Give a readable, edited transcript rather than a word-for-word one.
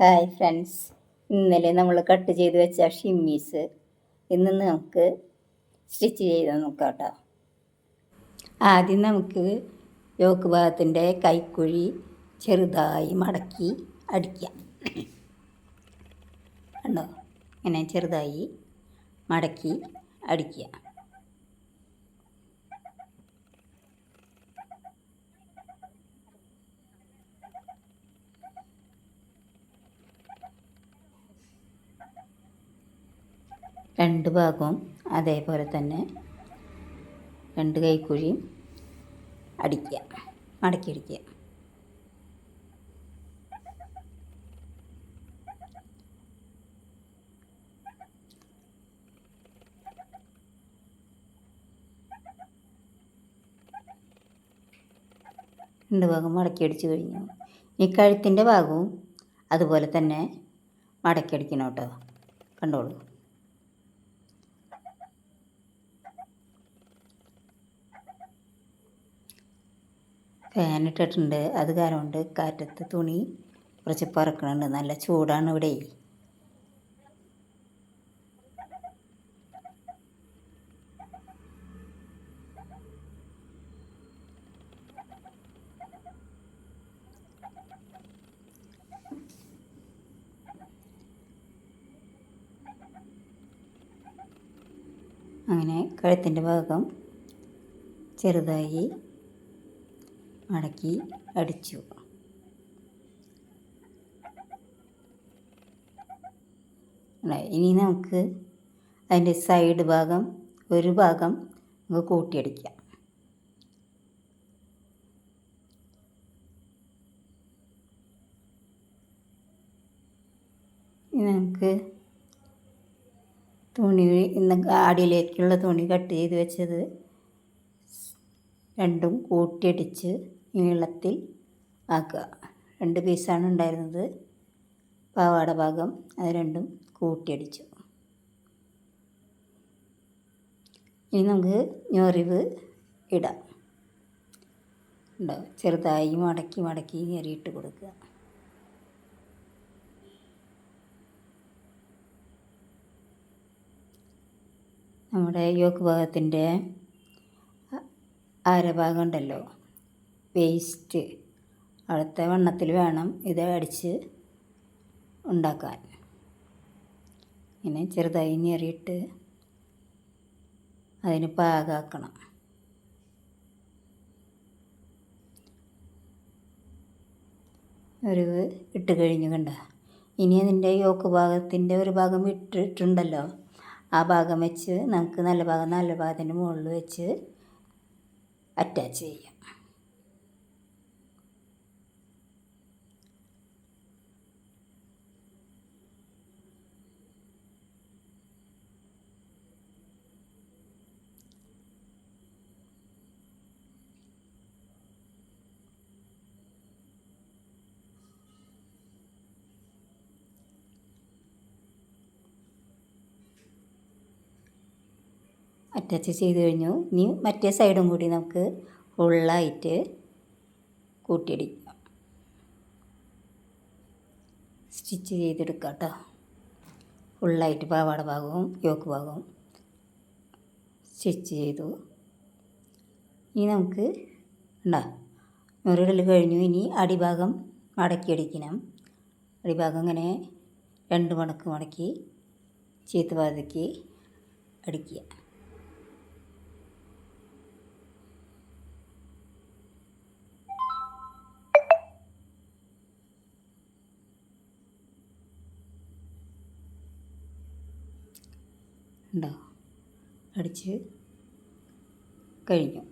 Hi friends, ഇന്നലെ നമ്മൾ cut ചെയ്ത് വെച്ച ഷിമ്മീസ് ഇന്ന് നമുക്ക് സ്റ്റിച്ച് ചെയ്ത് നോക്കാം കേട്ടോ. ആദ്യം നമുക്ക് യോക്ക് ഭാഗത്തിൻ്റെ കൈക്കുഴി ചെറുതായി മടക്കി അടിക്കാം. കണ്ടോ, ഇങ്ങനെ ചെറുതായി മടക്കി അടിക്കുക. രണ്ട് ഭാഗവും അതേപോലെ തന്നെ രണ്ട് കൈക്കുഴിയും അടിക്കുക, മടക്കി അടിക്കുക. രണ്ട് ഭാഗം മടക്കി അടിച്ച് കഴിഞ്ഞു. ഈ കഴുത്തിൻ്റെ ഭാഗവും അതുപോലെ തന്നെ മടക്കി അടിക്കണം കേട്ടോ. കണ്ടോളൂ. ഫാനിട്ടിട്ടുണ്ട്, അത് കാരണം കൊണ്ട് കാറ്റത്ത് തുണി കുറച്ച് പറക്കണുണ്ട്. നല്ല ചൂടാണ് ഇവിടെ. അങ്ങനെ കഴുത്തിൻ്റെ ഭാഗം ചെറുതായി മടക്കി അടിച്ചു. ഇനി നമുക്ക് അതിൻ്റെ സൈഡ് ഭാഗം ഒരു ഭാഗം നമുക്ക് കൂട്ടിയടിക്കാം. ഇനി നമുക്ക് തുണി ഇന്ന് അടിയിലേക്കുള്ള തുണി കട്ട് ചെയ്ത് വെച്ചത് രണ്ടും കൂട്ടിയടിച്ച് നീളത്തിൽ ആക്കുക. രണ്ട് പീസാണ് ഉണ്ടായിരുന്നത്, പാവാട ഭാഗം. അത് രണ്ടും കൂട്ടിയടിച്ചു. ഇനി നമുക്ക് ഞൊറിവ് ഇടാം. ഉണ്ടാവും, ചെറുതായി മടക്കി മടക്കി ഞെറിയിട്ട് കൊടുക്കുക. നമ്മുടെ യോക്ക് ഭാഗത്തിൻ്റെ അരഭാഗം ഉണ്ടല്ലോ, വേസ്റ്റ്, അടുത്ത വണ്ണത്തിൽ വേണം ഇത് അടിച്ച് ഉണ്ടാക്കാൻ. ഇങ്ങനെ ചെറുതായി ഞെറിയിട്ട് അതിന് പാകാക്കണം. ഒരു ഇട്ട് കഴിഞ്ഞു. കണ്ട, ഇനി അതിൻ്റെ യോക്ക് ഭാഗത്തിൻ്റെ ഒരു ഭാഗം ഇട്ടിട്ടുണ്ടല്ലോ, ആ ഭാഗം വെച്ച് നമുക്ക് നല്ല ഭാഗത്തിൻ്റെ മുകളിൽ വെച്ച് അറ്റാച്ച് ചെയ്യാം. അറ്റാച്ച് ചെയ്ത് കഴിഞ്ഞു. ഇനി മറ്റേ സൈഡും കൂടി നമുക്ക് ഫുള്ളായിട്ട് കൂട്ടിയടിക്കാം, സ്റ്റിച്ച് ചെയ്തെടുക്കാം കേട്ടോ. ഫുള്ളായിട്ട് പാവാട ഭാഗവും യോക്ക് ഭാഗവും സ്റ്റിച്ച് ചെയ്തു. ഇനി നമുക്ക് ഞൊറിയിടൽ കഴിഞ്ഞു. ഇനി അടിഭാഗം മടക്കി അടിക്കണം. അടിഭാഗം ഇങ്ങനെ രണ്ട് മടക്ക് മടക്കി ചീത്തഭാഗത്തേക്ക് അടിക്കുക. ഉണ്ടോ, അടിച്ച് കഴിഞ്ഞു.